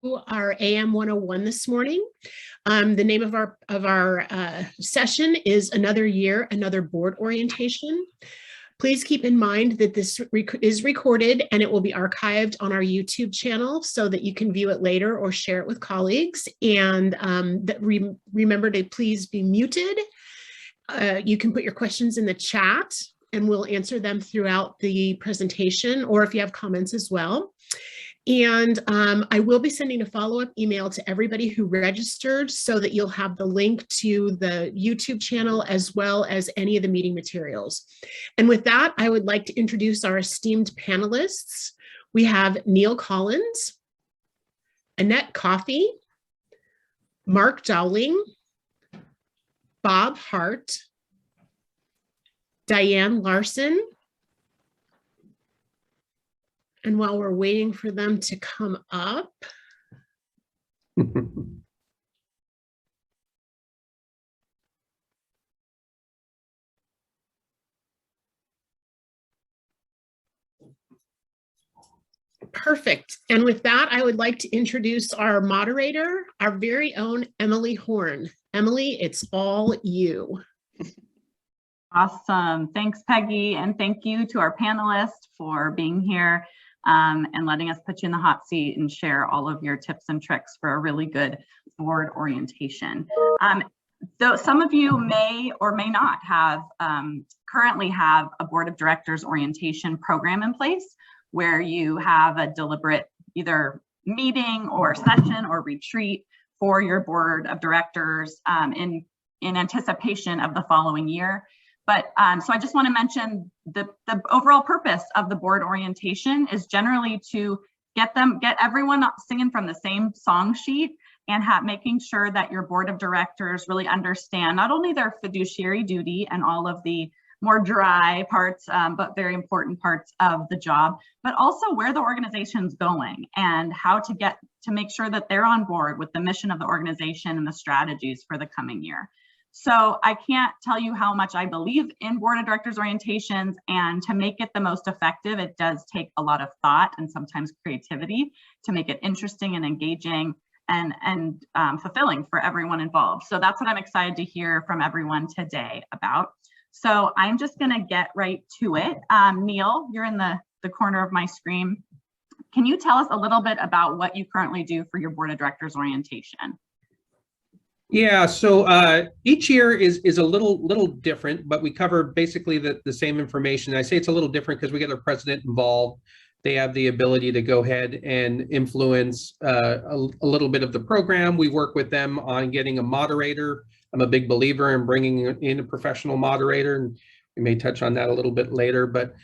Our AM 101 this morning. The name of our session is Another Year, Another Board Orientation. Please keep in mind that this is recorded and it will be archived on our YouTube channel so that you can view it later or share it with colleagues. And remember to please be muted. You can put your questions in the chat and we'll answer them throughout the presentation, or if you have comments as well. And I will be sending a follow-up email to everybody who registered so that you'll have the link to the YouTube channel as well as any of the meeting materials. And with that, I would like to introduce our esteemed panelists. We have Neil Collins, Annette Coffey, Mark Dowling, Bob Hart, Diane Larson. And while we're waiting for them to come up, perfect. And with that, I would like to introduce our moderator, our very own Emily Horn. Emily, it's all you. Awesome. Thanks, Peggy. And thank you to our panelists for being here and letting us put you in the hot seat and share all of your tips and tricks for a really good board orientation. Though some of you may or may not have currently have a board of directors orientation program in place where you have a deliberate either meeting or session or retreat for your board of directors in anticipation of the following year. But so I just want to mention the overall purpose of the board orientation is generally to get everyone singing from the same song sheet and making sure that your board of directors really understand not only their fiduciary duty and all of the more dry parts, but very important parts of the job, but also where the organization's going and how to make sure that they're on board with the mission of the organization and the strategies for the coming year. So I can't tell you how much I believe in board of directors orientations, and to make it the most effective, it does take a lot of thought and sometimes creativity to make it interesting and engaging and fulfilling for everyone involved. So that's what I'm excited to hear from everyone today about. So I'm just going to get right to it. Neil, you're in the corner of my screen. Can you tell us a little bit about what you currently do for your board of directors orientation? Yeah, so each year is a little different, but we cover basically the same information. I say it's a little different because we get our president involved. They have the ability to go ahead and influence a little bit of the program. We work with them on getting a moderator. I'm a big believer in bringing in a professional moderator, and we may touch on that a little bit later. But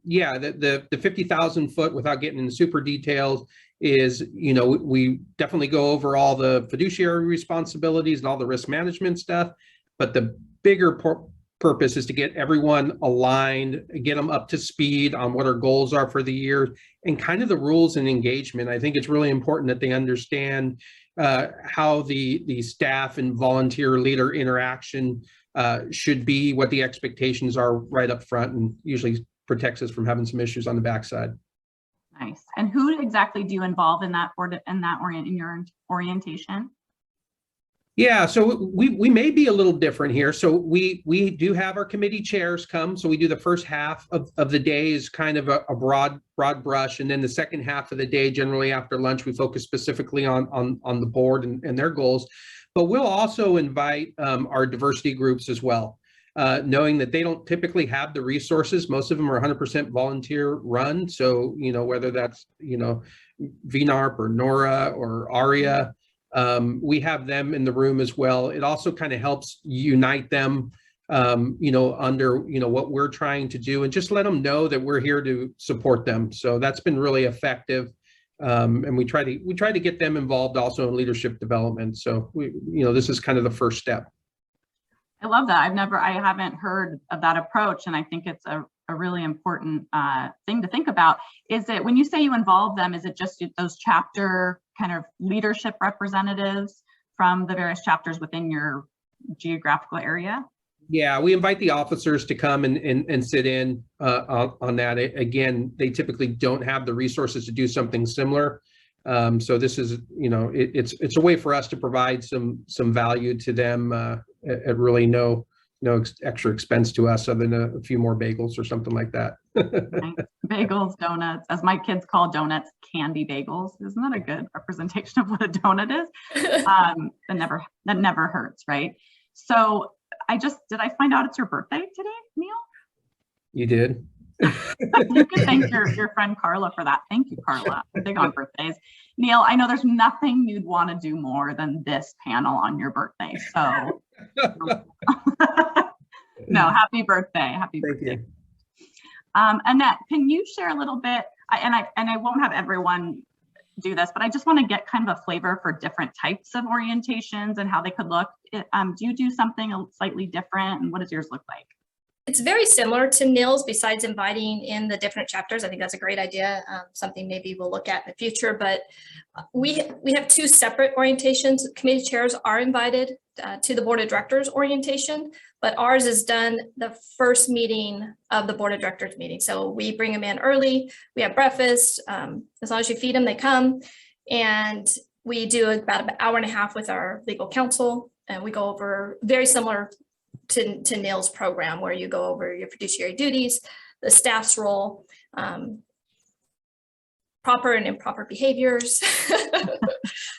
yeah, the 50,000 foot, without getting into super details, is, we definitely go over all the fiduciary responsibilities and all the risk management stuff, but the bigger purpose is to get everyone aligned, get them up to speed on what our goals are for the year and kind of the rules and engagement. I think it's really important that they understand how the staff and volunteer leader interaction should be, what the expectations are right up front, and usually protects us from having some issues on the backside. Nice. And who exactly do you involve in your orientation? Yeah, so we may be a little different here. So we do have our committee chairs come. So we do the first half of the day is kind of a broad brush, and then the second half of the day, generally after lunch, we focus specifically on the board and their goals. But we'll also invite our diversity groups as well. Knowing that they don't typically have the resources. Most of them are 100% volunteer run. So, whether that's, VNARP or NORA or ARIA, we have them in the room as well. It also kind of helps unite them, under, what we're trying to do, and just let them know that we're here to support them. So that's been really effective. And we try to get them involved also in leadership development. So this is kind of the first step. I love that. I haven't heard of that approach, and I think it's a really important thing to think about. Is it, when you say you involve them, is it just those chapter kind of leadership representatives from the various chapters within your geographical area? Yeah, we invite the officers to come and sit in on that. Again, they typically don't have the resources to do something similar. So this is, it's a way for us to provide some value to them at really no extra expense to us other than a few more bagels or something like that. Right. Bagels, donuts, as my kids call donuts, candy bagels. Isn't that a good representation of what a donut is? That never hurts, right? So did I find out it's your birthday today, Neil? You did. You can thank your friend Carla for that. Thank you, Carla. I'm big on birthdays. Neil, I know there's nothing you'd want to do more than this panel on your birthday. So no, happy birthday. Happy birthday. Thank you. Annette, can you share a little bit, and I won't have everyone do this, but I just want to get kind of a flavor for different types of orientations and how they could look. Do you do something slightly different, and what does yours look like? It's very similar to Neil's, besides inviting in the different chapters. I think that's a great idea, something maybe we'll look at in the future, but we have two separate orientations. Committee chairs are invited to the board of directors orientation, but ours is done the first meeting of the board of directors meeting. So we bring them in early, we have breakfast, as long as you feed them, they come, and we do about an hour and a half with our legal counsel, and we go over very similar to Neil's program, where you go over your fiduciary duties, the staff's role, proper and improper behaviors,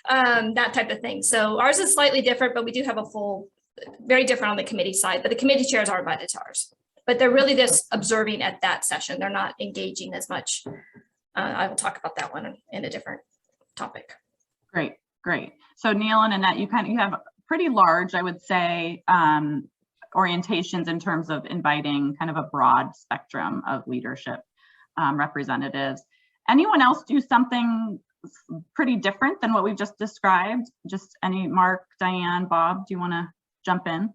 that type of thing. So ours is slightly different, but we do have a full, very different on the committee side, but the committee chairs are invited to ours, but they're really just observing at that session. They're not engaging as much. I will talk about that one in a different topic. Great. So Neil and Annette, you have pretty large, I would say, orientations in terms of inviting kind of a broad spectrum of leadership representatives. Anyone else do something pretty different than what we've just described? Just Mark, Diane, Bob, do you want to jump in?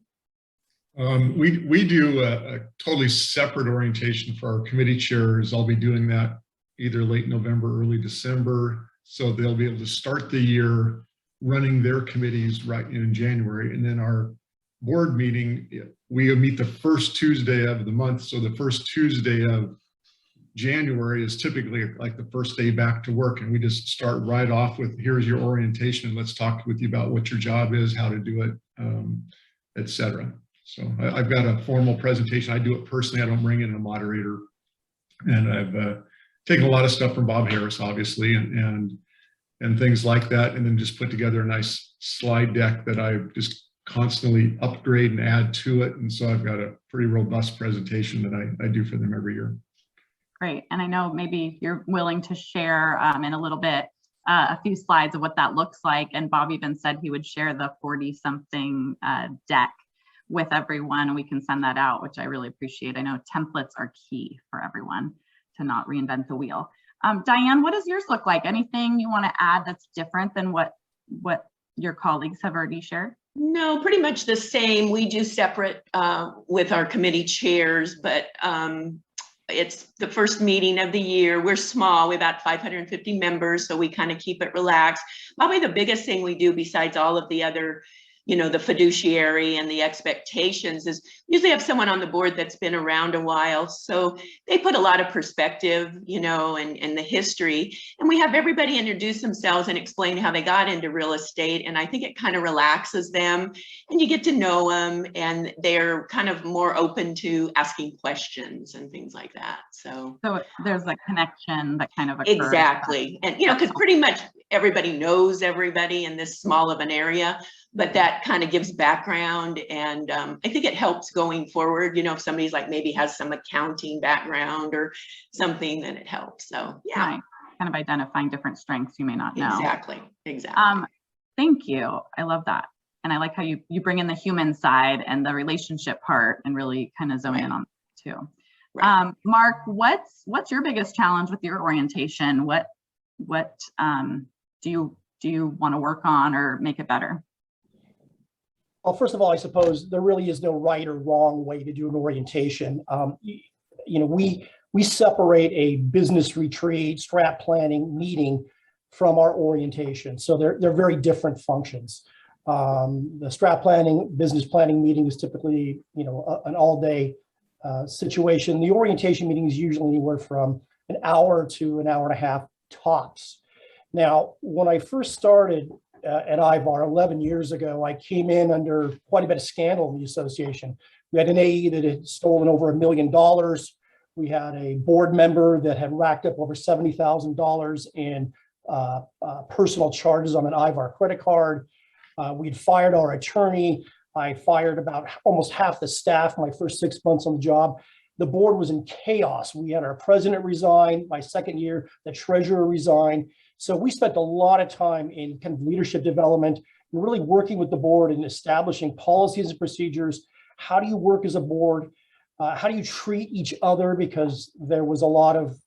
We do a totally separate orientation for our committee chairs. I'll be doing that either late November, early December. So they'll be able to start the year running their committees right in January. And then our board meeting, we meet the first Tuesday of the month. So the first Tuesday of January is typically like the first day back to work. And we just start right off with, here's your orientation. And let's talk with you about what your job is, how to do it, etc. So I've got a formal presentation. I do it personally. I don't bring in a moderator. And I've taken a lot of stuff from Bob Harris, obviously, and things like that. And then just put together a nice slide deck that I just constantly upgrade and add to it. And so I've got a pretty robust presentation that I do for them every year. Great. And I know maybe you're willing to share in a little bit a few slides of what that looks like. And Bob even said he would share the 40-something deck with everyone, and we can send that out, which I really appreciate. I know templates are key for everyone to not reinvent the wheel. Diane, what does yours look like? Anything you want to add that's different than what your colleagues have already shared? No, pretty much the same. We do separate with our committee chairs, but it's the first meeting of the year. We're small, we're about 550 members, so we kind of keep it relaxed. Probably the biggest thing we do, besides all of the other, the fiduciary and the expectations, is usually have someone on the board that's been around a while. So they put a lot of perspective, and the history. And we have everybody introduce themselves and explain how they got into real estate. And I think it kind of relaxes them, and you get to know them, and they're kind of more open to asking questions and things like that. So there's a connection that kind of occurs. Exactly. And, because pretty much everybody knows everybody in this small of an area. But that kind of gives background, and I think it helps going forward. If somebody's like maybe has some accounting background or something, then it helps. So yeah, right. Kind of identifying different strengths you may not know. Exactly. Thank you. I love that, and I like how you bring in the human side and the relationship part, and really kind of zone in on that too. Right. Mark, what's your biggest challenge with your orientation? What do you want to work on or make it better? Well, first of all, I suppose there really is no right or wrong way to do an orientation. We separate a business retreat, strat planning meeting from our orientation. So they're very different functions. The strat planning, business planning meeting is typically, an all-day situation. The orientation meeting is usually anywhere from an hour to an hour and a half tops. Now, when I first started at IVAR 11 years ago, I came in under quite a bit of scandal in the association. We had an AE that had stolen over $1 million. We had a board member that had racked up over $70,000 in personal charges on an IVAR credit card. We'd fired our attorney. I fired about almost half the staff my first 6 months on the job. The board was in chaos. We had our president resign. My second year, the treasurer resigned. So we spent a lot of time in kind of leadership development and really working with the board and establishing policies and procedures. How do you work as a board? How do you treat each other? Because there was a lot of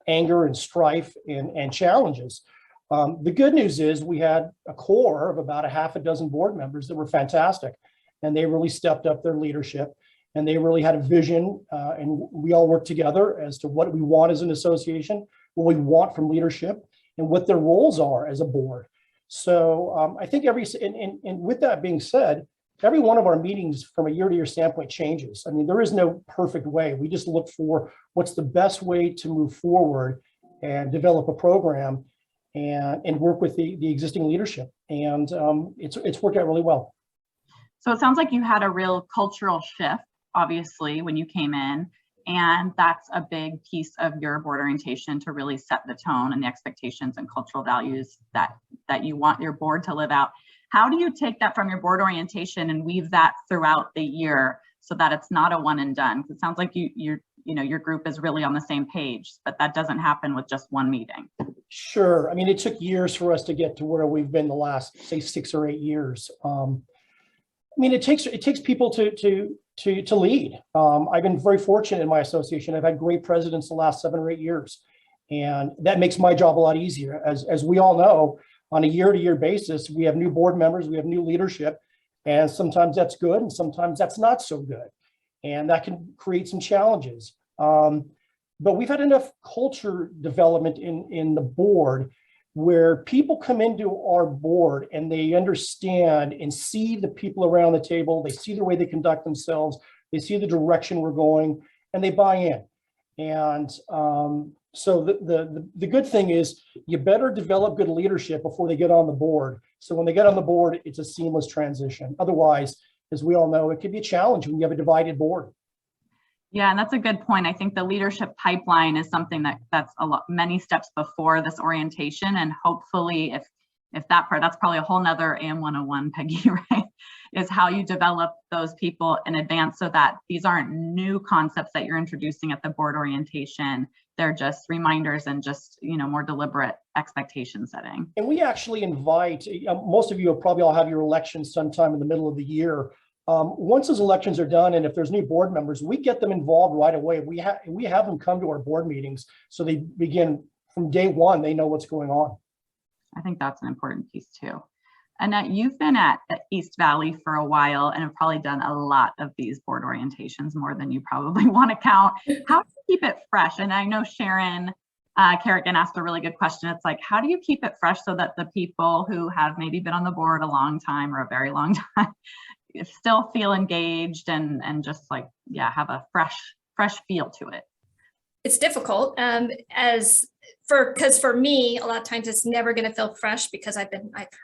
anger and strife and challenges. The good news is we had a core of about a half a dozen board members that were fantastic, and they really stepped up their leadership, and they really had a vision, and we all worked together as to what we want as an association, what we want from leadership, and what their roles are as a board. So I think and with that being said, every one of our meetings from a year-to-year standpoint changes. I mean, there is no perfect way. We just look for what's the best way to move forward and develop a program and work with the existing leadership. And it's worked out really well. So it sounds like you had a real cultural shift, obviously, when you came in. And that's a big piece of your board orientation, to really set the tone and the expectations and cultural values that you want your board to live out. How do you take that from your board orientation and weave that throughout the year so that it's not a one and done? Because it sounds like your group is really on the same page, but that doesn't happen with just one meeting. Sure. I mean, it took years for us to get to where we've been the last, say, 6 or 8 years. I mean, it takes people to lead. I've been very fortunate in my association. I've had great presidents the last 7 or 8 years, and that makes my job a lot easier. As we all know, on a year-to-year basis, we have new board members, we have new leadership, and sometimes that's good, and sometimes that's not so good, and that can create some challenges. But we've had enough culture development in the board where people come into our board and they understand and see the people around the table, they see the way they conduct themselves, they see the direction we're going, and they buy in. And so the good thing is you better develop good leadership before they get on the board. So when they get on the board, it's a seamless transition. Otherwise, as we all know, it could be a challenge when you have a divided board. Yeah, and that's a good point. I think the leadership pipeline is something that's many steps before this orientation, and hopefully, if that part, that's probably a whole nother AM 101, Peggy, right? Is how you develop those people in advance so that these aren't new concepts that you're introducing at the board orientation. They're just reminders and just more deliberate expectation setting. And we actually invite most of you will probably all have your elections sometime in the middle of the year. Once those elections are done, and if there's new board members, we get them involved right away. We have them come to our board meetings, so they begin from day one. They know what's going on. I think that's an important piece too. Annette, you've been at East Valley for a while and have probably done a lot of these board orientations, more than you probably want to count. How do you keep it fresh? And I know Sharon Kerrigan asked a really good question. It's like, how do you keep it fresh so that the people who have maybe been on the board a long time or a very long time still feel engaged and just like, yeah, have a fresh feel to it? It's difficult because for me, a lot of times it's never going to feel fresh because I've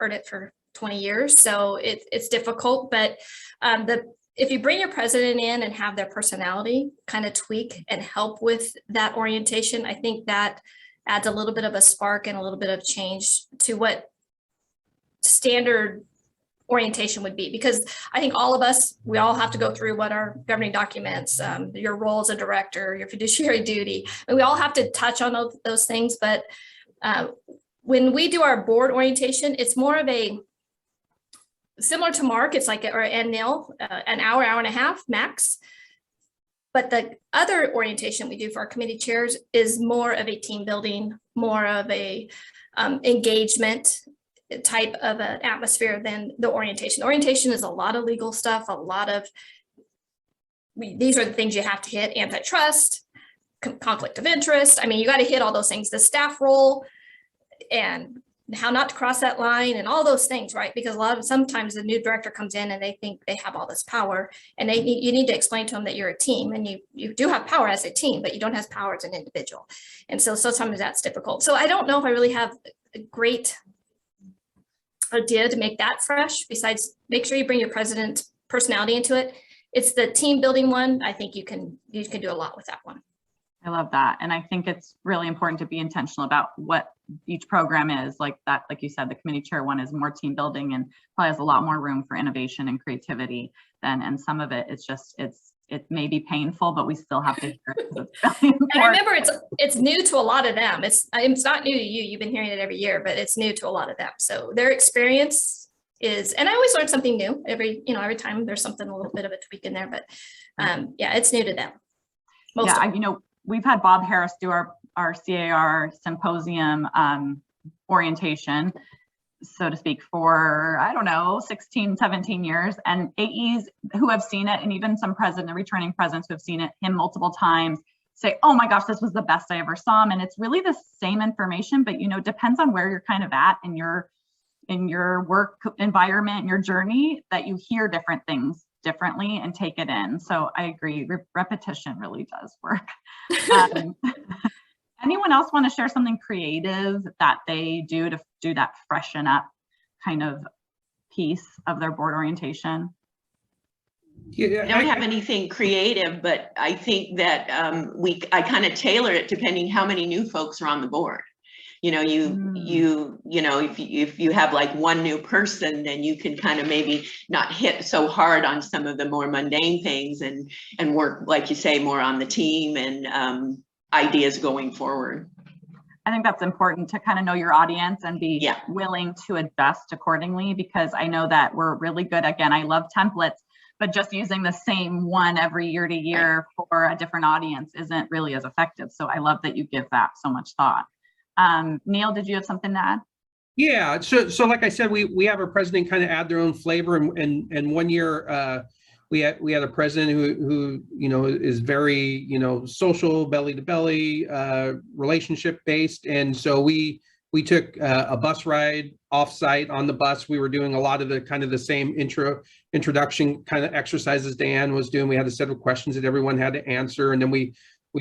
heard it for 20 years. So it's difficult, but if you bring your president in and have their personality kind of tweak and help with that orientation, I think that adds a little bit of a spark and a little bit of change to what standard orientation would be, because I think all of us, we all have to go through what our governing documents, your role as a director, your fiduciary duty, and we all have to touch on those things. But when we do our board orientation, it's more of a similar to Mark. It's like and Neil, an hour and a half max. But the other orientation we do for our committee chairs is more of a team building, more of a engagement type of an atmosphere than the orientation. Orientation is a lot of legal stuff, a lot of, these are the things you have to hit: antitrust, conflict of interest. I mean, you got to hit all those things, the staff role and how not to cross that line and all those things, right? Because sometimes the new director comes in and they think they have all this power, and you need to explain to them that you're a team, and you do have power as a team, but you don't have power as an individual. And so sometimes that's difficult. So I don't know if I really have a great idea to make that fresh. Besides, make sure you bring your president's personality into it. It's the team building one. I think you can do a lot with that one. I love that. And I think it's really important to be intentional about what each program is like that. Like you said, the committee chair one is more team building and probably has a lot more room for innovation and creativity than, and some of it, it may be painful, but we still have to hear it. It's really important. And remember, it's new to a lot of them. It's not new to you. You've been hearing it every year, but it's new to a lot of them. So their experience is, and I always learn something new every time there's something, a little bit of a tweak in there, but yeah, it's new to them. We've had Bob Harris do our C.A.R. symposium orientation, so to speak, for, I don't know, 16, 17 years. And AEs who have seen it, and even some returning presidents who have seen it him multiple times, say, oh my gosh, this was the best I ever saw him. And it's really the same information, but depends on where you're kind of at in your work environment and your journey, that you hear different things differently and take it in. So I agree, repetition really does work. Anyone else want to share something creative that they do to do that freshen up kind of piece of their board orientation? I don't have anything creative, but I think that I kind of tailor it depending how many new folks are on the board. If you have like one new person, then you can kind of maybe not hit so hard on some of the more mundane things and work, like you say, more on the team and ideas going forward. I think that's important to kind of know your audience and be willing to adjust accordingly, because I know that we're really good. Again, I love templates, but just using the same one every year to year for a different audience isn't really as effective. So I love that you give that so much thought. Neil, did you have something to add? Yeah, so like I said, we have our president kind of add their own flavor, and one year we had a president who is very social, belly to belly, relationship based, and so we took a bus ride offsite. On the bus, we were doing a lot of the same introduction kind of exercises Dan was doing. We had a set of questions that everyone had to answer, and then we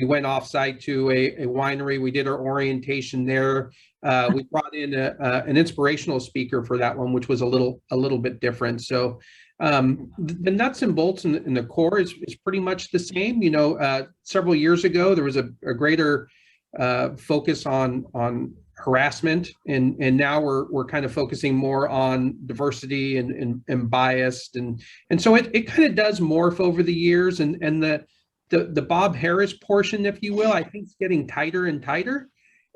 went offsite to a winery. We did our orientation there. We brought in an inspirational speaker for that one, which was a little bit different. So the nuts and bolts in the core is pretty much the same. Several years ago, there was a greater focus on harassment, and now we're kind of focusing more on diversity and bias, and so it kind of does morph over the years, and the Bob Harris portion, if you will, I think is getting tighter and tighter,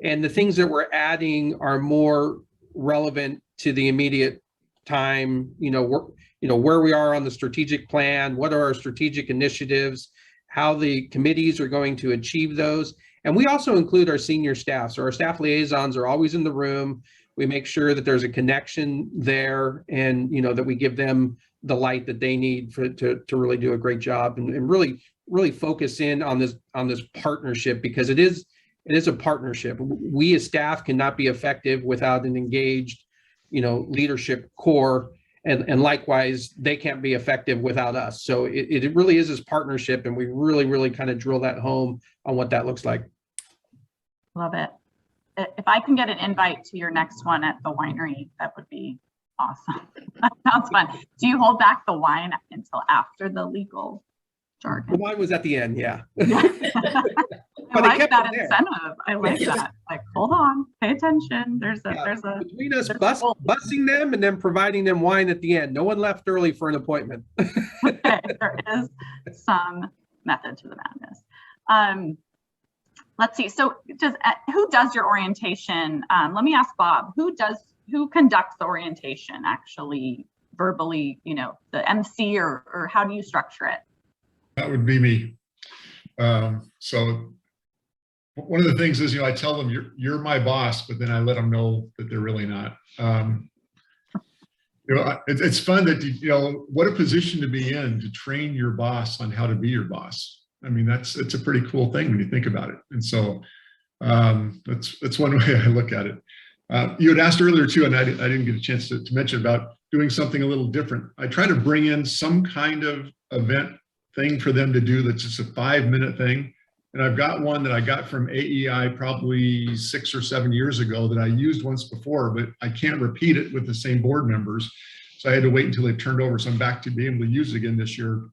and the things that we're adding are more relevant to the immediate time. Where we are on the strategic plan, what are our strategic initiatives, how the committees are going to achieve those. And we also include our senior staff. So our staff liaisons are always in the room. We make sure that there's a connection there, and that we give them the light that they need to really do a great job, and really focus in on this partnership, because it is a partnership. We as staff cannot be effective without an engaged leadership core, and likewise they can't be effective without us. So it really is this partnership, and we really kind of drill that home on what that looks like. Love it. If I can get an invite to your next one at the winery, that would be awesome. That sounds fun. Do you hold back the wine until after the legal jargon? The wine was at the end, yeah. I like that incentive. I like that. Like, hold on, pay attention. There's a between us busing them and then providing them wine at the end. No one left early for an appointment. Okay, there is some method to the madness. Let's see. So who does your orientation? Let me ask Bob, who conducts the orientation actually verbally, the MC, or how do you structure it? That would be me. So one of the things is, I tell them you're my boss, but then I let them know that they're really not. It's fun that, what a position to be in, to train your boss on how to be your boss. I mean, it's a pretty cool thing when you think about it. And so that's one way I look at it. You had asked earlier too, and I didn't get a chance to mention about doing something a little different. I try to bring in some kind of event thing for them to do that's just a 5-minute thing. And I've got one that I got from AEI probably 6 or 7 years ago that I used once before, but I can't repeat it with the same board members. So I had to wait until they turned over. So I'm back to being able to use it again this year.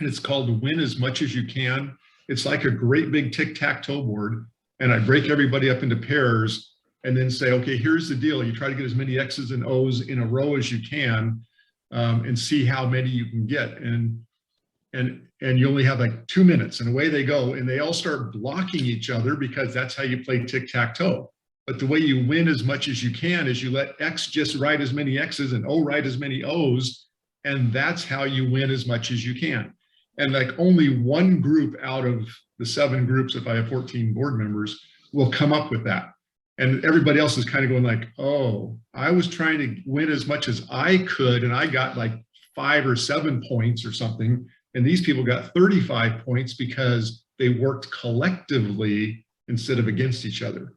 And it's called Win As Much As You Can. It's like a great big tic-tac-toe board. And I break everybody up into pairs and then say, okay, here's the deal. You try to get as many X's and O's in a row as you can, and see how many you can get. And you only have like 2 minutes, and away they go. And they all start blocking each other because that's how you play tic-tac-toe. But the way you win as much as you can is you let X just write as many X's and O write as many O's. And that's how you win as much as you can. And like only one group out of the 7 groups, if I have 14 board members, will come up with that. And everybody else is kind of going like, oh, I was trying to win as much as I could, and I got like 5 or 7 points or something. And these people got 35 points because they worked collectively instead of against each other.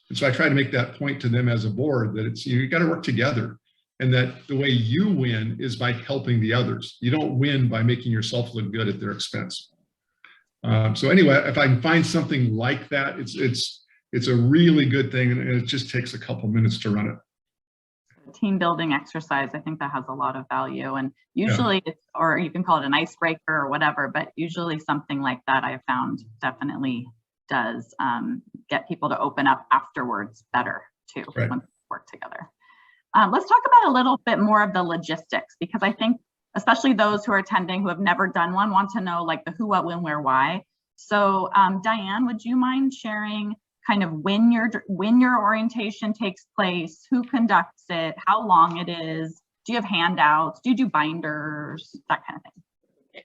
And so I try to make that point to them as a board that it's, you got to work together, and that the way you win is by helping the others. You don't win by making yourself look good at their expense. So anyway, if I can find something like that, it's a really good thing, and it just takes a couple minutes to run it. Team building exercise, I think that has a lot of value, and usually it's, or you can call it an icebreaker or whatever, but usually something like that I have found definitely does get people to open up afterwards better too, right, when they work together. Let's talk about a little bit more of the logistics, because I think especially those who are attending who have never done one want to know like the who, what, when, where, why. So Diane, would you mind sharing kind of when your orientation takes place, who conducts it, how long it is, do you have handouts, do you do binders, that kind of thing?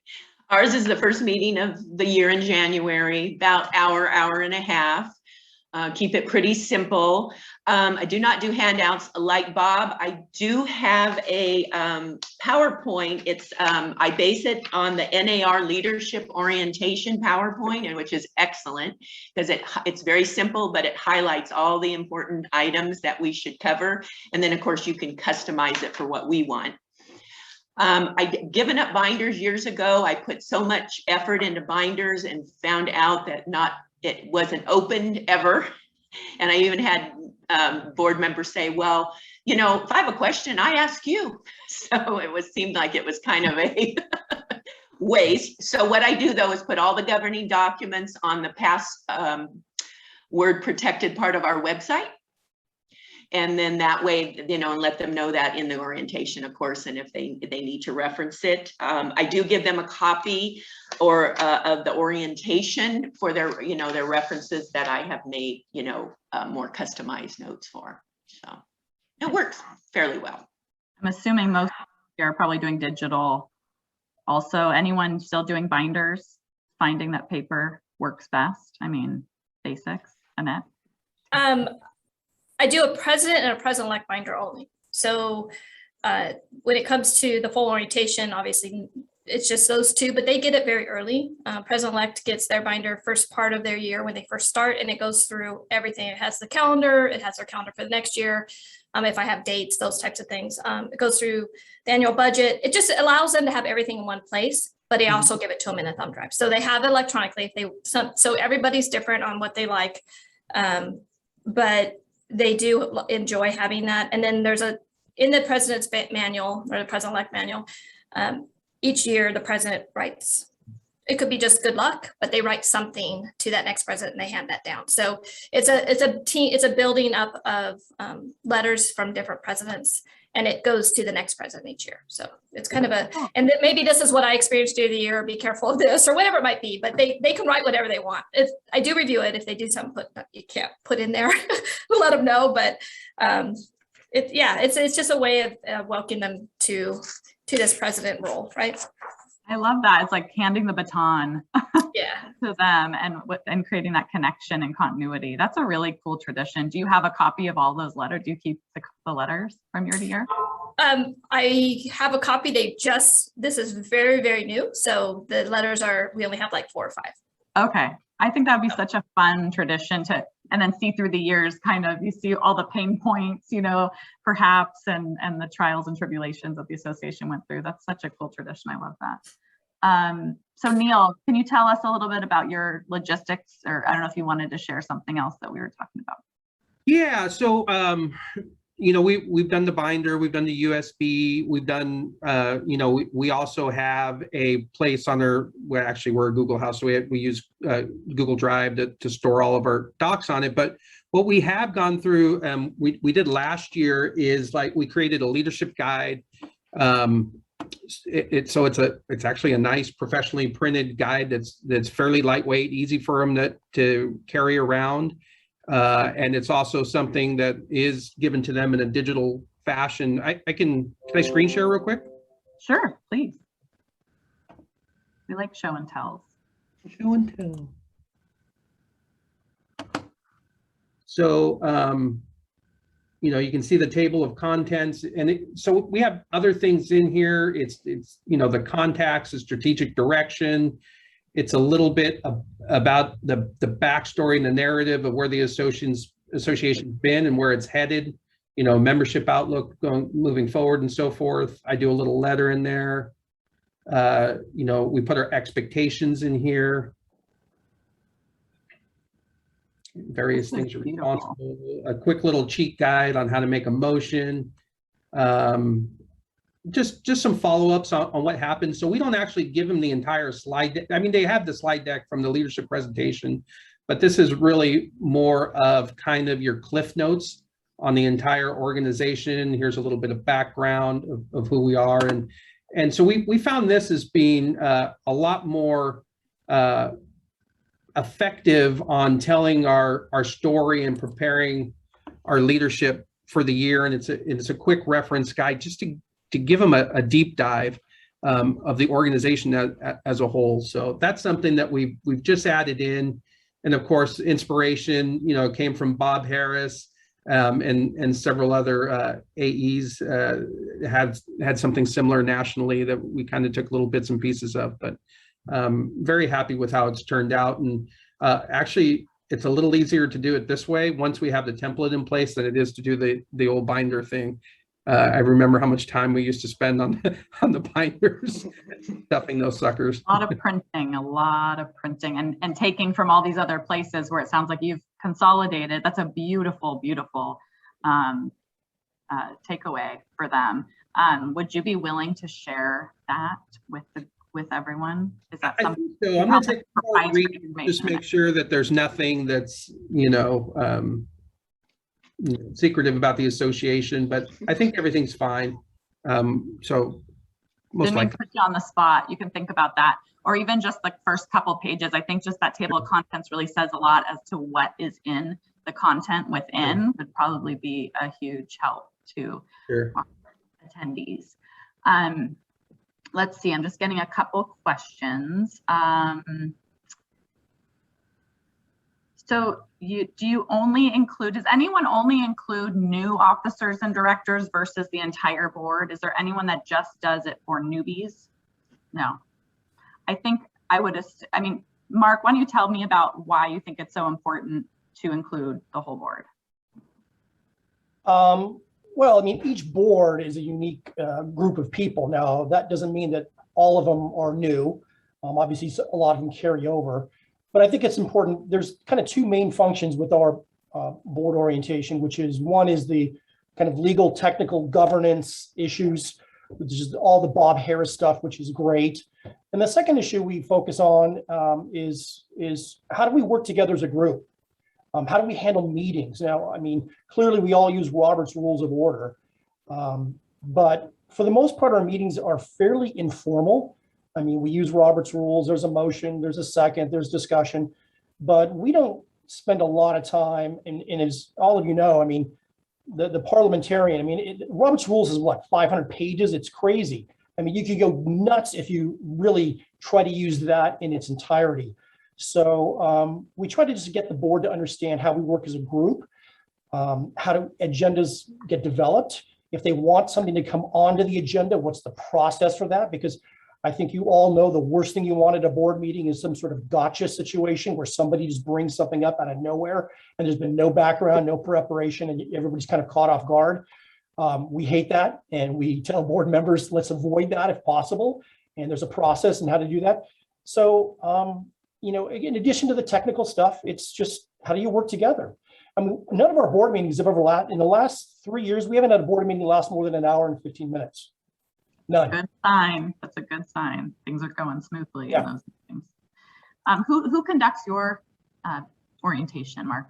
Ours is the first meeting of the year in January, about hour and a half. Keep it pretty simple. I do not do handouts like Bob. I do have a PowerPoint. It's I base it on the NAR leadership orientation PowerPoint, and which is excellent because it's very simple, but it highlights all the important items that we should cover. And then of course you can customize it for what we want. I'd given up binders years ago. I put so much effort into binders and found out that it wasn't opened ever. And I even had board members say, well, you know, if I have a question, I ask you. So it seemed like it was kind of a waste. So what I do though is put all the governing documents on the past word protected part of our website. And then that way, you know, and let them know that in the orientation, of course, and if they need to reference it. I do give them a copy or of the orientation for their, you know, their references that I have made, you know, more customized notes for. So it works fairly well. I'm assuming most of you are probably doing digital. Also, anyone still doing binders, finding that paper works best? I mean, basics, Annette? I do a president and a president-elect binder only. So when it comes to the full orientation, obviously it's just those two, but they get it very early. President-elect gets their binder first part of their year when they first start, and it goes through everything. It has the calendar, it has their calendar for the next year. If I have dates, those types of things. It goes through the annual budget. It just allows them to have everything in one place, but they also give it to them in a thumb drive. So they have it electronically. So everybody's different on what they like, but they do enjoy having that. And then there's in the president's manual or the president-elect manual, each year the president writes, it could be just good luck, but they write something to that next president and they hand that down. So it's a building up of letters from different presidents, and it goes to the next president each year. So it's kind of and maybe this is what I experienced through the year, be careful of this or whatever it might be, but they can write whatever they want. I do review it. If they do something you can't put in there, we'll let them know, but it's just a way of welcoming them to this president role, right? I love that. It's like handing the baton to them and creating that connection and continuity. That's a really cool tradition. Do you have a copy of all those letters? Do you keep the letters from year to year? I have a copy. This is very, very new. So the letters we only have like 4 or 5. Okay. I think that'd be such a fun tradition and then see through the years, kind of, you see all the pain points, you know, perhaps, and the trials and tribulations that the association went through. That's such a cool tradition. I love that. So Neil, can you tell us a little bit about your logistics, or I don't know if you wanted to share something else that we were talking about. Yeah, so you know, we've done the binder, we've done the USB, we've done you know, we also have a place on our, well, actually we're a Google house, so we use Google Drive to store all of our docs on it. But what we have gone through, we did last year is like we created a leadership guide. So it's actually a nice professionally printed guide that's fairly lightweight, easy for them to carry around. And it's also something that is given to them in a digital fashion. Can I screen share real quick? Sure, please. We like show and tells. Show and tell. So, you know, you can see the table of contents, and so we have other things in here. It's you know, the contacts, the strategic direction. It's a little bit about the backstory and the narrative of where the association's been and where it's headed, you know, membership outlook moving forward and so forth. I do a little letter in there. You know, we put our expectations in here. Various things are responsible. A quick little cheat guide on how to make a motion. Just some follow-ups on what happened. So we don't actually give them the entire slide deck. I mean, they have the slide deck from the leadership presentation, but this is really more of kind of your cliff notes on the entire organization. Here's a little bit of background of who we are. And so we found this as being a lot more effective on telling our story and preparing our leadership for the year. And it's a quick reference guide just to give them a deep dive of the organization as a whole. So that's something that we've just added in. And of course, inspiration, you know, came from Bob Harris and several other AEs had something similar nationally that we kind of took little bits and pieces of, but very happy with how it's turned out. And actually, it's a little easier to do it this way once we have the template in place than it is to do the old binder thing. I remember how much time we used to spend on the binders, stuffing those suckers. A lot of printing and taking from all these other places where it sounds like you've consolidated. That's a beautiful, beautiful takeaway for them. Would you be willing to share that with everyone? Is that something? I think so. I'm going to take a read, just make sure that there's nothing that's, you know, secretive about the association, but I think everything's fine. So most likely. Put you on the spot. You can think about that, or even just the first couple pages. I think just that table of contents really says a lot as to what is in the content within. Would probably be a huge help to attendees. Let's see. I'm just getting a couple questions. So does anyone only include new officers and directors versus the entire board? Is there anyone that just does it for newbies? No. I think I mean, Mark, why don't you tell me about why you think it's so important to include the whole board? Well, I mean, each board is a unique group of people. Now, that doesn't mean that all of them are new. Obviously, a lot of them carry over. But I think it's important. There's kind of two main functions with our board orientation, which is one is the kind of legal, technical governance issues, which is all the Bob Harris stuff, which is great. And the second issue we focus on is how do we work together as a group? How do we handle meetings? Now, I mean, clearly we all use Robert's Rules of Order, but for the most part, our meetings are fairly informal. I mean, we use Robert's rules. There's a motion, there's a second, there's discussion, but we don't spend a lot of time. And as all of you know, I mean, the parliamentarian, I mean, Robert's rules is what, 500 pages? It's crazy. I mean, you could go nuts if you really try to use that in its entirety. So we try to just get the board to understand how we work as a group, how do agendas get developed. If they want something to come onto the agenda, what's the process for that? Because I think you all know the worst thing you want at a board meeting is some sort of gotcha situation where somebody just brings something up out of nowhere and there's been no background, no preparation, and everybody's kind of caught off guard. We hate that, and we tell board members, let's avoid that if possible. and there's a process and how to do that. So, you know, in addition to the technical stuff, it's just how do you work together? I mean, none of our board meetings have ever lasted. In the last 3 years, we haven't had a board meeting last more than an hour and 15 minutes. None. Good sign. That's a good sign. Things are going smoothly Yeah. in those meetings. Who conducts your orientation, Mark?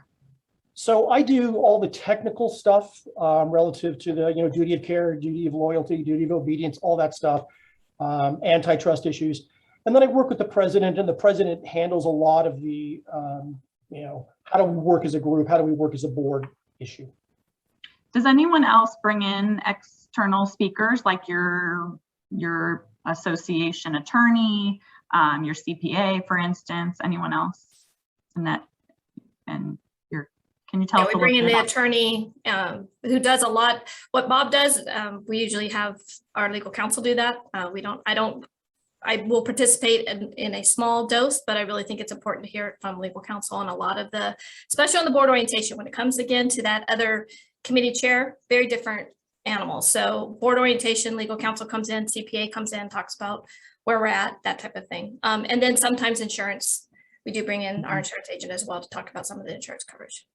So I do all the technical stuff relative to the, you know, duty of care, duty of loyalty, duty of obedience, all that stuff, antitrust issues. And then I work with the president, and the president handles a lot of the, you know, how do we work as a group? How do we work as a board issue? Does anyone else bring in external speakers like your association attorney, your CPA, for instance? Anyone else? Annette, and can you tell us We a bring little in bit the about attorney who does a lot. What Bob does, we usually have our legal counsel do that. I will participate in a small dose, but I really think it's important to hear it from legal counsel on a lot of the, especially on the board orientation, when it comes again to that other committee chair, very different animals. So board orientation, legal counsel comes in, CPA comes in, talks about where we're at, that type of thing. And then sometimes insurance, we do bring in our insurance agent as well to talk about some of the insurance coverage.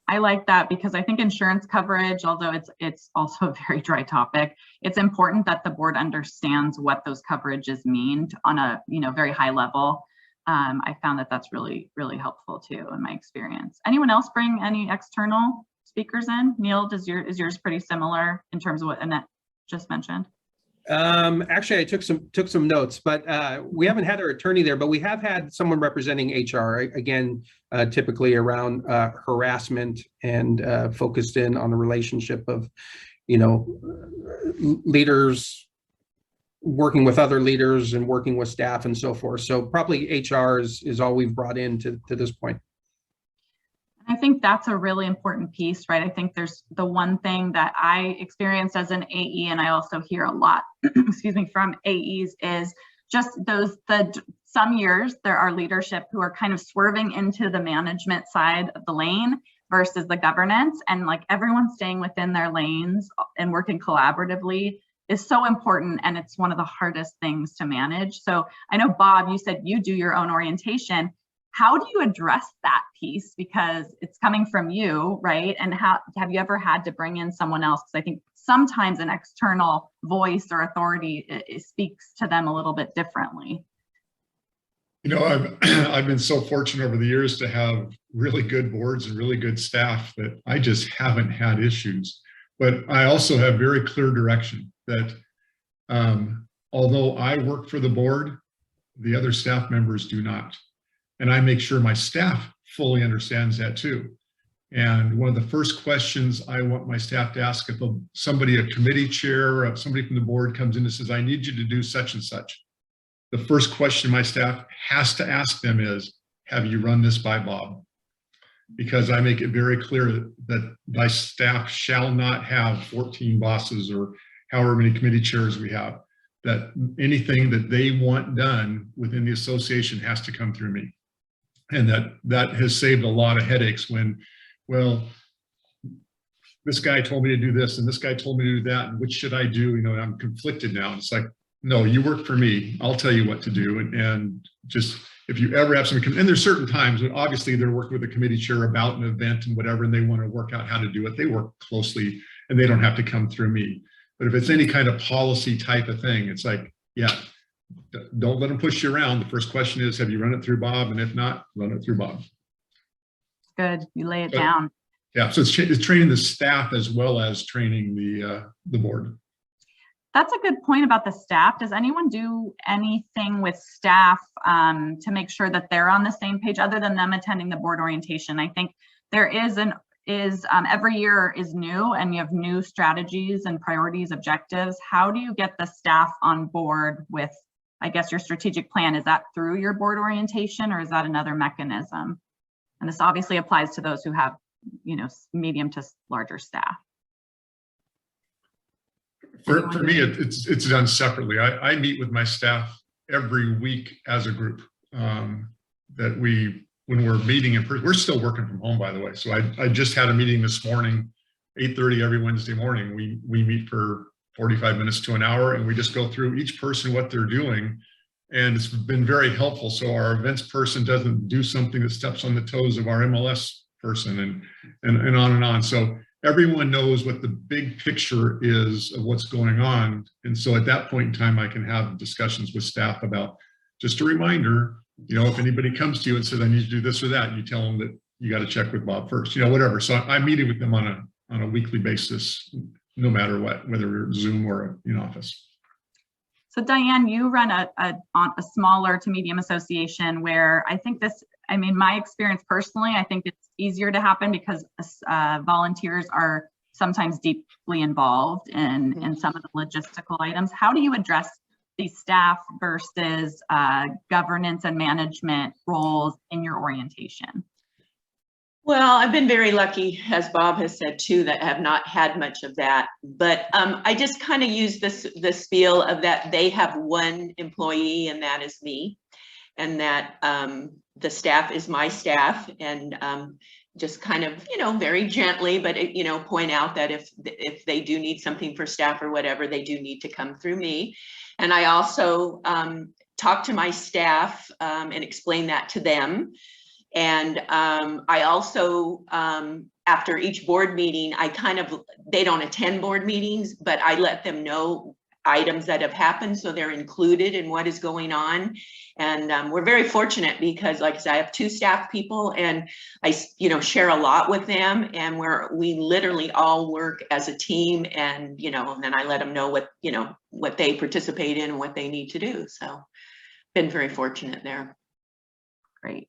I like that because I think insurance coverage, although it's also a very dry topic, it's important that the board understands what those coverages mean on a very high level. I found that that's really, really helpful too in my experience. Anyone else bring any external speakers in? Neil, is yours pretty similar in terms of what Annette just mentioned? Actually, I took some notes, but we haven't had our attorney there, but we have had someone representing HR, again, typically around harassment and focused in on the relationship of, you know, leaders working with other leaders and working with staff and so forth. So probably HR is all we've brought in to this point. I think that's a really important piece, right? I think there's the one thing that I experienced as an AE, and I also hear a lot, excuse me, from AEs is just some years there are leadership who are kind of swerving into the management side of the lane versus the governance, and like everyone staying within their lanes and working collaboratively is so important, and it's one of the hardest things to manage. So I know, Bob, you said you do your own orientation. How do you address that piece? Because it's coming from you, right? And have you ever had to bring in someone else? Because I think sometimes an external voice or authority it speaks to them a little bit differently. You know, I've been so fortunate over the years to have really good boards and really good staff that I just haven't had issues. But I also have very clear direction that although I work for the board, the other staff members do not. And I make sure my staff fully understands that too. And one of the first questions I want my staff to ask if a committee chair or somebody from the board comes in and says, I need you to do such and such. The first question my staff has to ask them is, have you run this by Bob? Because I make it very clear that my staff shall not have 14 bosses or however many committee chairs we have, that anything that they want done within the association has to come through me. And that has saved a lot of headaches when, well, this guy told me to do this and this guy told me to do that, and which should I do? You know, I'm conflicted now. And it's like, no, you work for me. I'll tell you what to do. And just, if you ever have some, and there's certain times when obviously they're working with a committee chair about an event and whatever, and they want to work out how to do it. They work closely and they don't have to come through me. But if it's any kind of policy type of thing, it's like, yeah, don't let them push you around. The first question is, have you run it through Bob? And if not, run it through Bob. Good, you lay it down. Yeah, so it's training the staff as well as training the board. That's a good point about the staff. Does anyone do anything with staff to make sure that they're on the same page other than them attending the board orientation? I think there is every year is new and you have new strategies and priorities, objectives. How do you get the staff on board with, I guess, your strategic plan? Is that through your board orientation or is that another mechanism? And this obviously applies to those who have, you know, medium to larger staff. For me, it's done separately. I meet with my staff every week as a group. That when we're meeting in person, we're still working from home, by the way. So I just had a meeting this morning, 8:30 every Wednesday morning. We meet for 45 minutes to an hour, and we just go through each person, what they're doing. And it's been very helpful. So our events person doesn't do something that steps on the toes of our MLS person, and on and on. So everyone knows what the big picture is of what's going on. And so at that point in time, I can have discussions with staff about, just a reminder, you know, if anybody comes to you and says, I need to do this or that, you tell them that you got to check with Bob first, you know, whatever. So I'm meeting with them on a weekly basis, no matter what, whether we're Zoom or in office. So Diane, you run a smaller to medium association where I think this, I mean, my experience personally, I think it's easier to happen because volunteers are sometimes deeply involved in some of the logistical items. How do you address these staff versus governance and management roles in your orientation? Well, I've been very lucky, as Bob has said too, that I have not had much of that. But I just kind of use this feel of that they have one employee, and that is me, and that the staff is my staff, and just kind of, you know, very gently, but you know, point out that if they do need something for staff or whatever, they do need to come through me. And I also talk to my staff and explain that to them. And I also, after each board meeting, they don't attend board meetings, but I let them know items that have happened, so they're included in what is going on. And we're very fortunate because, like I said, I have 2 staff people, and I, you know, share a lot with them, and we literally all work as a team, and, you know, and then I let them know what, you know, what they participate in and what they need to do. So been very fortunate there. Great.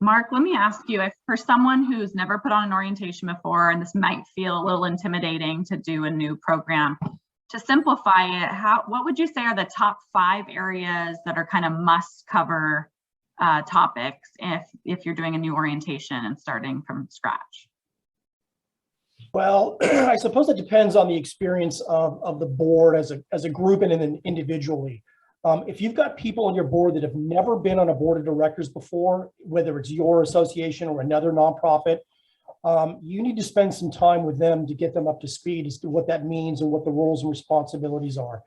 Mark, let me ask you, if for someone who's never put on an orientation before, and this might feel a little intimidating to do a new program, to simplify it, what would you say are the top 5 areas that are kind of must cover topics if you're doing a new orientation and starting from scratch? Well, I suppose it depends on the experience of the board as a group and then individually. If you've got people on your board that have never been on a board of directors before, whether it's your association or another nonprofit, you need to spend some time with them to get them up to speed as to what that means and what the roles and responsibilities are.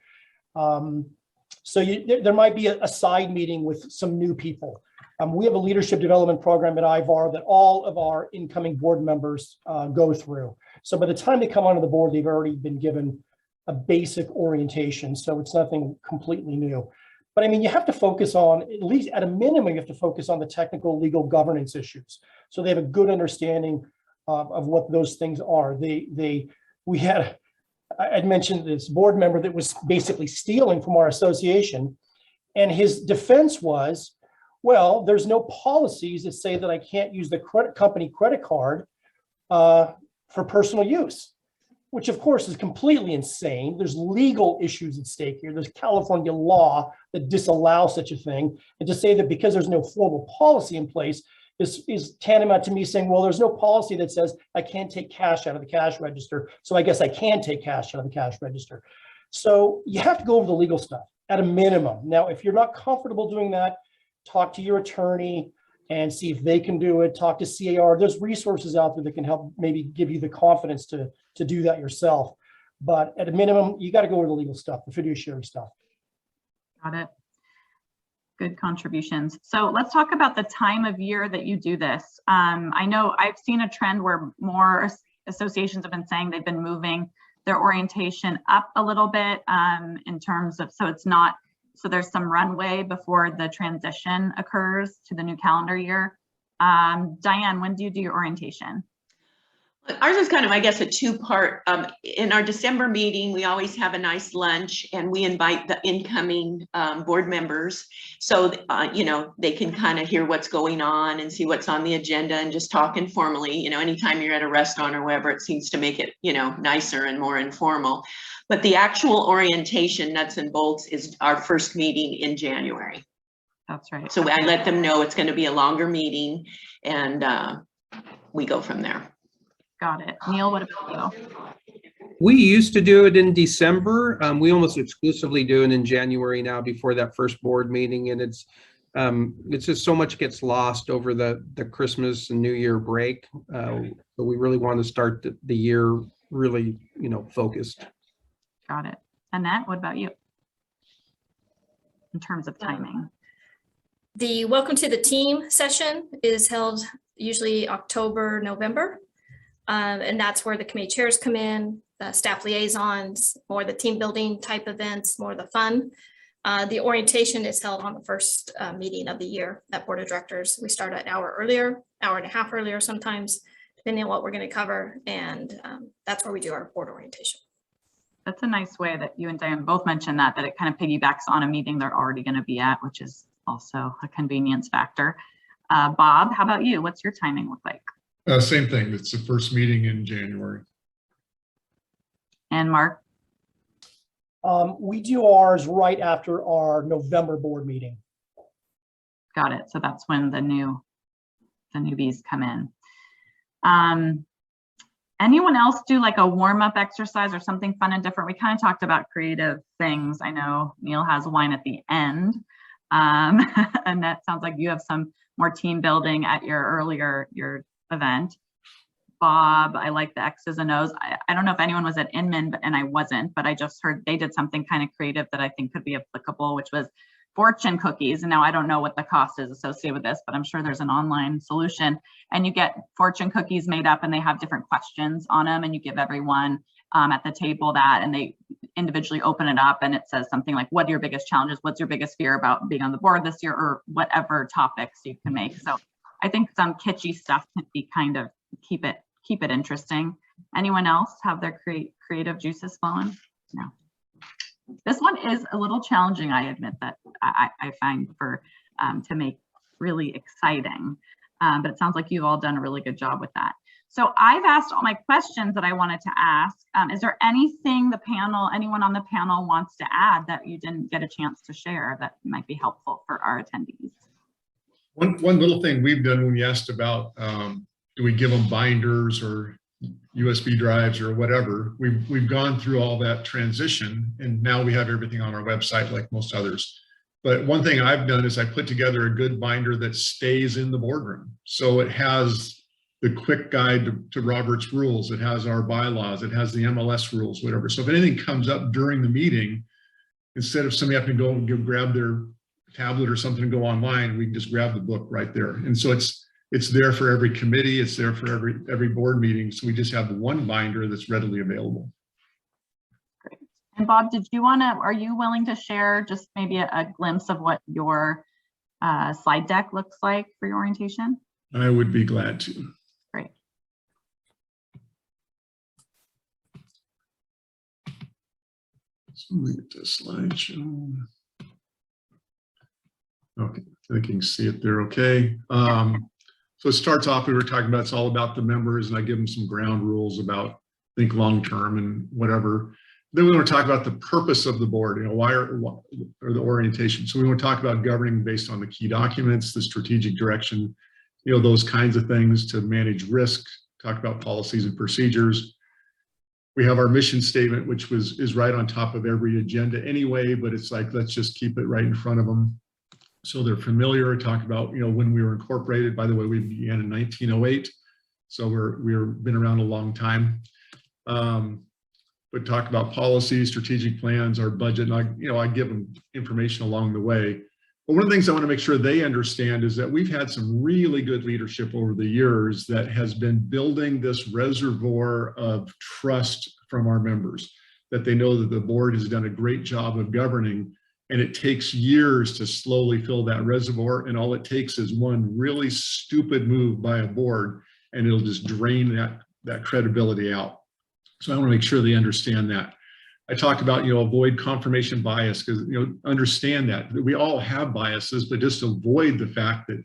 So there might be a side meeting with some new people. We have a leadership development program at IVAR that all of our incoming board members go through. So by the time they come onto the board, they've already been given a basic orientation. So it's nothing completely new. But I mean, you have to focus on, at least at a minimum, you have to focus on the technical legal governance issues. So they have a good understanding of what those things are. I'd mentioned this board member that was basically stealing from our association. And his defense was, well, there's no policies that say that I can't use the company credit card for personal use, which of course is completely insane. There's legal issues at stake here. There's California law that disallows such a thing. And to say that because there's no formal policy in place is tantamount to me saying, well, there's no policy that says I can't take cash out of the cash register, so I guess I can take cash out of the cash register. So you have to go over the legal stuff at a minimum. Now, if you're not comfortable doing that, talk to your attorney and see if they can do it. Talk to C.A.R. There's resources out there that can help maybe give you the confidence to do that yourself. But at a minimum, you got to go over the legal stuff, the fiduciary stuff. Got it. Good contributions. So let's talk about the time of year that you do this. I know I've seen a trend where more associations have been saying they've been moving their orientation up a little bit in terms of, so there's some runway before the transition occurs to the new calendar year. Diane, when do you do your orientation? Ours is kind of, I guess, a 2-part. In our December meeting, we always have a nice lunch, and we invite the incoming board members. So, you know, they can kind of hear what's going on and see what's on the agenda and just talk informally. You know, anytime you're at a restaurant or wherever, it seems to make it, you know, nicer and more informal. But the actual orientation, nuts and bolts, is our first meeting in January. That's right. So I let them know it's going to be a longer meeting, and we go from there. Got it. Neil, what about you? We used to do it in December. We almost exclusively do it in January now before that first board meeting. And it's just so much gets lost over the Christmas and New Year break. But we really want to start the year really, you know, focused. Got it. Annette, what about you? In terms of timing? The Welcome to the Team session is held usually October, November. And that's where the committee chairs come in, the staff liaisons, more the team building type events, more the fun. The orientation is held on the first meeting of the year at Board of Directors. We start an hour earlier, hour and a half earlier sometimes, depending on what we're going to cover. And that's where we do our board orientation. That's a nice way that you and Diane both mentioned that it kind of piggybacks on a meeting they're already going to be at, which is also a convenience factor. Bob, how about you? What's your timing look like? Same thing. It's the first meeting in January. And Mark? We do ours right after our November board meeting. Got it. So that's when the newbies come in. Anyone else do like a warm-up exercise or something fun and different? We kind of talked about creative things. I know Neil has wine at the end. Annette, sounds like you have some more team building at your event. Bob, I like the X's and O's. I don't know if anyone was at Inman, and I wasn't, but I just heard they did something kind of creative that I think could be applicable, which was fortune cookies. And now I don't know what the cost is associated with this, but I'm sure there's an online solution. And you get fortune cookies made up and they have different questions on them, and you give everyone at the table that, and they individually open it up and it says something like, what are your biggest challenges? What's your biggest fear about being on the board this year, or whatever topics you can make. So I think some kitschy stuff can be kind of keep it interesting. Anyone else have their creative juices flowing? No. This one is a little challenging, I admit, that I find for to make really exciting, but it sounds like you've all done a really good job with that. So I've asked all my questions that I wanted to ask. Is there anything anyone on the panel wants to add that you didn't get a chance to share that might be helpful for our attendees? One little thing we've done when you asked about do we give them binders or USB drives or whatever, we've gone through all that transition, and now we have everything on our website like most others. But one thing I've done is I put together a good binder that stays in the boardroom. So it has the quick guide to Robert's rules, it has our bylaws, it has the MLS rules, whatever. So if anything comes up during the meeting, instead of somebody having to go and grab their tablet or something and go online, we can just grab the book right there. And so it's there for every committee, it's there for every board meeting. So we just have one binder that's readily available. Great. And Bob, are you willing to share just maybe a glimpse of what your slide deck looks like for your orientation? I would be glad to. Great. So let me get this slideshow. Okay, I think you can see it there. Okay. So it starts off, we were talking about, it's all about the members, and I give them some ground rules about think long-term and whatever. Then we want to talk about the purpose of the board, or the orientation. So we want to talk about governing based on the key documents, the strategic direction, those kinds of things to manage risk, talk about policies and procedures. We have our mission statement, which is right on top of every agenda anyway, but it's like, let's just keep it right in front of them. So they're familiar, talk about, when we were incorporated. By the way, we began in 1908. So we've been around a long time. But talk about policies, strategic plans, our budget, and I give them information along the way. But one of the things I want to make sure they understand is that we've had some really good leadership over the years that has been building this reservoir of trust from our members, that they know that the board has done a great job of governing. And it takes years to slowly fill that reservoir. And all it takes is one really stupid move by a board, and it'll just drain that credibility out. So I want to make sure they understand that. I talked about, avoid confirmation bias, because, understand that we all have biases, but just avoid the fact that,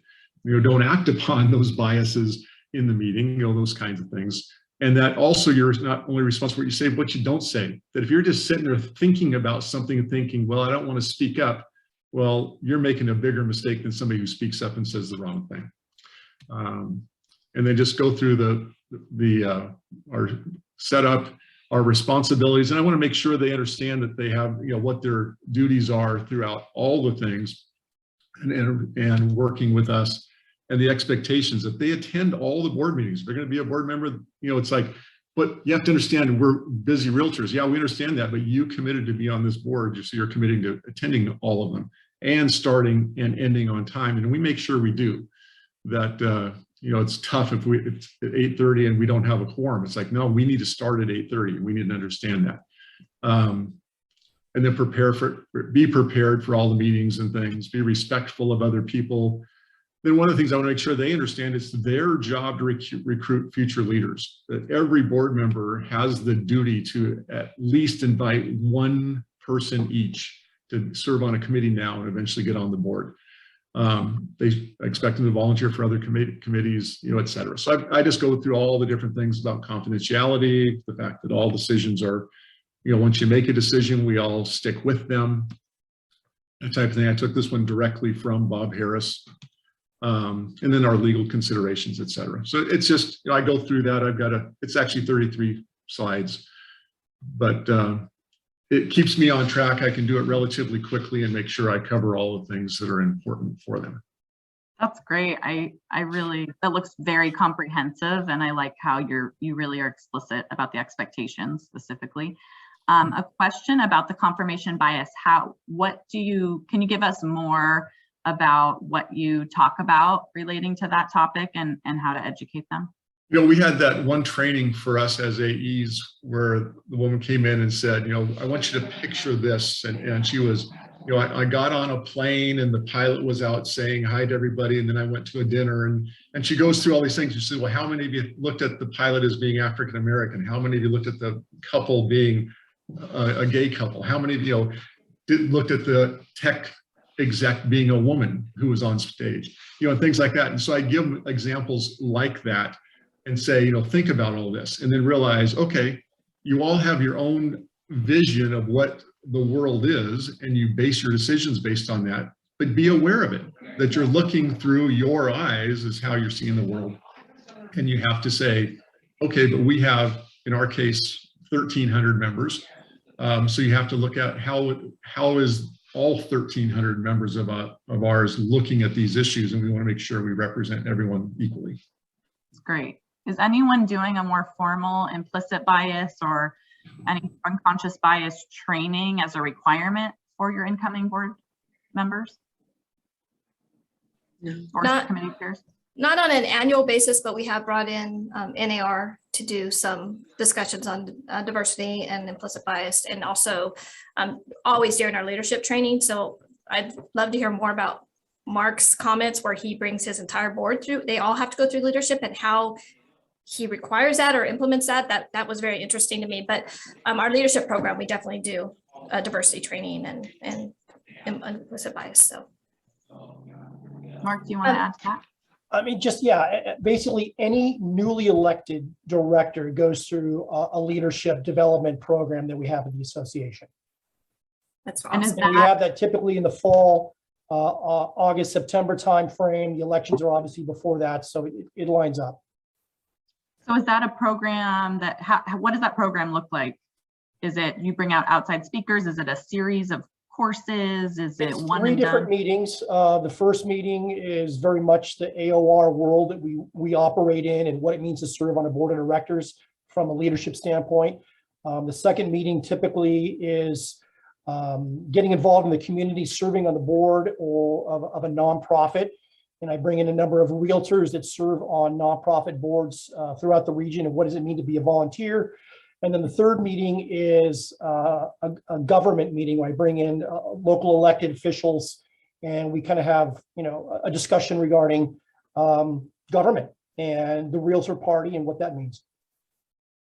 don't act upon those biases in the meeting, those kinds of things. And that also you're not only responsible for what you say, but what you don't say. That if you're just sitting there thinking about something and thinking, well, I don't want to speak up, well, you're making a bigger mistake than somebody who speaks up and says the wrong thing. And then just go through our setup, our responsibilities. And I want to make sure they understand that they have, what their duties are throughout all the things and working with us. And the expectations that they attend all the board meetings. They're going to be a board member. It's like, but you have to understand we're busy realtors. Yeah, we understand that, but you committed to be on this board, so you're committing to attending to all of them and starting and ending on time. And we make sure we do that. You know, it's tough if it's at 8:30 and we don't have a quorum. It's like, no, we need to start at 8:30. We need to understand that. And then be prepared for all the meetings and things, be respectful of other people. Then one of the things I want to make sure they understand is their job to recruit future leaders, that every board member has the duty to at least invite one person each to serve on a committee now and eventually get on the board. They expect them to volunteer for other committees, you know, et cetera. So I just go through all the different things about confidentiality, the fact that all decisions are, you know, once you make a decision, we all stick with them, that type of thing. I took this one directly from Bob Harris, and then our legal considerations, et cetera. So it's just, you know, I go through that. It's actually 33 slides, but it keeps me on track. I can do it relatively quickly and make sure I cover all the things that are important for them. That's great. I really, that looks very comprehensive, and I like how you really are explicit about the expectations specifically. A question about the confirmation bias. Can you give us more about what you talk about relating to that topic and how to educate them? You know, we had that one training for us as AEs where the woman came in and said, you know, I want you to picture this. And she was, you know, I got on a plane and the pilot was out saying hi to everybody. And then I went to a dinner and she goes through all these things. She said, well, how many of you looked at the pilot as being African-American? How many of you looked at the couple being a gay couple? How many of you looked at the tech exec being a woman who was on stage, you know, and things like that. And so I give them examples like that and say, you know, think about all this and then realize, okay, you all have your own vision of what the world is and you base your decisions based on that, but be aware of it, that you're looking through your eyes is how you're seeing the world. And you have to say, okay, but we have, in our case, 1,300 members. So you have to look at how is all 1,300 members of ours looking at these issues, and we want to make sure we represent everyone equally. That's great. Is anyone doing a more formal implicit bias or any unconscious bias training as a requirement for your incoming board members? No. Or committee chairs? Not on an annual basis, but we have brought in C.A.R. to do some discussions on diversity and implicit bias, and also always during our leadership training. So I'd love to hear more about Mark's comments where he brings his entire board through. They all have to go through leadership and how he requires that or implements that. That was very interesting to me. But our leadership program, we definitely do diversity training and implicit bias. So, Mark, do you want to add to that? I mean, just, yeah, basically any newly elected director goes through a leadership development program that we have in the association. that's And is awesome. And we have that typically in the fall, August, September timeframe. The elections are obviously before that, so it lines up. So is that a program that, what does that program look like? Is it, you bring out outside speakers? Is it a series of courses? Is it one Three and different done? meetings. The first meeting is very much the AOR world that we operate in and what it means to serve on a board of directors from a leadership standpoint. The second meeting typically is getting involved in the community, serving on the board or of a nonprofit. And I bring in a number of realtors that serve on nonprofit boards throughout the region, and what does it mean to be a volunteer. And then the third meeting is a government meeting where I bring in local elected officials, and we kind of have, you know, a discussion regarding government and the realtor party and what that means.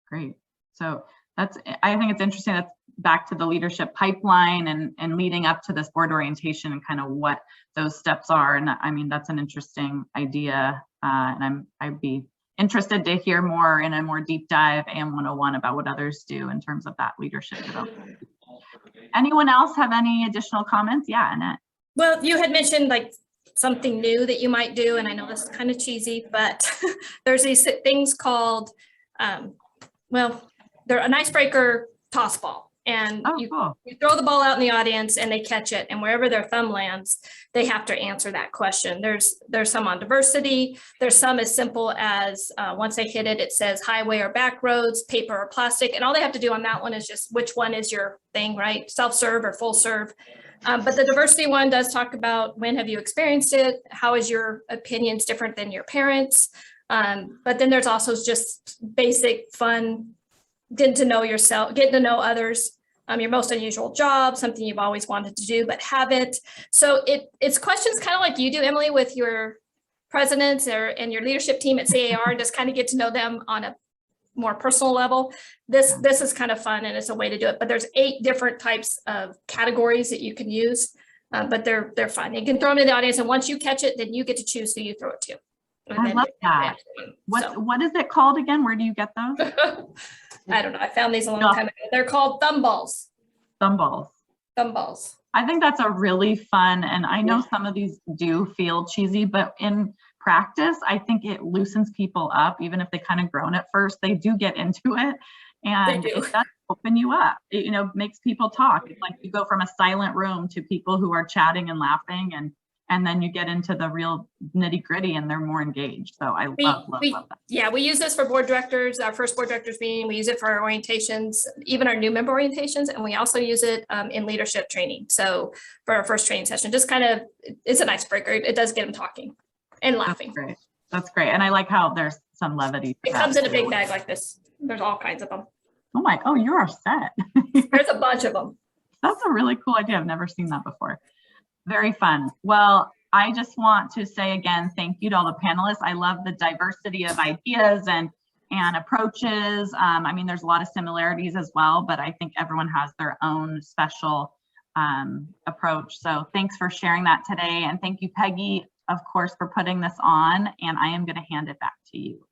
Great. So I think it's interesting. That's back to the leadership pipeline and leading up to this board orientation and kind of what those steps are. And I mean, that's an interesting idea. And I'd be interested to hear more in a more deep dive AM 101 about what others do in terms of that leadership development. Anyone else have any additional comments? Yeah, Annette. Well, you had mentioned like something new that you might do, and I know this is kind of cheesy, but there's these things called, well, they're an icebreaker toss ball. And Oh, you cool. throw the ball out in the audience and they catch it, and wherever their thumb lands, they have to answer that question. There's some on diversity. There's some as simple as once they hit it, it says highway or back roads, paper or plastic. And all they have to do on that one is just which one is your thing, right? Self-serve or full serve. But the diversity one does talk about when have you experienced it? How is your opinions different than your parents? But then there's also just basic fun, getting to know yourself, getting to know others, your most unusual job, something you've always wanted to do but haven't. So it's questions kind of like you do, Emily, with your presidents and your leadership team at C.A.R. Just kind of get to know them on a more personal level. This is kind of fun, and it's a way to do it. But there's 8 different types of categories that you can use, but they're fun. You can throw them in the audience, and once you catch it, then you get to choose who you throw it to. I love that. What is it called again? Where do you get those? I don't know. I found these a long time ago. They're called thumb balls. Thumb balls. Thumb balls. I think that's a really fun, and I know some of these do feel cheesy, but in practice, I think it loosens people up. Even if they kind of groan at first, they do get into it, and it does open you up. It, makes people talk. It's like you go from a silent room to people who are chatting and laughing, and then you get into the real nitty gritty and they're more engaged. So I love that. Yeah, we use this for board directors, our first board directors meeting. We use it for our orientations, even our new member orientations. And we also use it in leadership training. So for our first training session, just kind of, it's an icebreaker. It does get them talking and laughing. That's great. And I like how there's some levity. It comes in a big bag like this. There's all kinds of them. Oh, you're set. There's a bunch of them. That's a really cool idea. I've never seen that before. Very fun. Well, I just want to say again, thank you to all the panelists. I love the diversity of ideas and approaches. I mean, there's a lot of similarities as well, but I think everyone has their own special approach. So thanks for sharing that today. And thank you, Peggy, of course, for putting this on. And I am going to hand it back to you.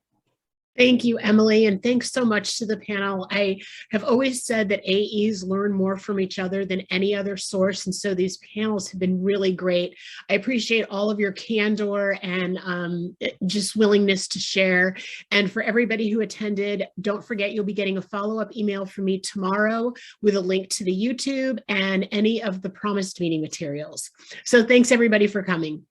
Thank you, Emily, and thanks so much to the panel. I have always said that AEs learn more from each other than any other source, and so these panels have been really great. I appreciate all of your candor and just willingness to share. And for everybody who attended, don't forget you'll be getting a follow-up email from me tomorrow with a link to the YouTube and any of the promised meeting materials. So thanks everybody for coming.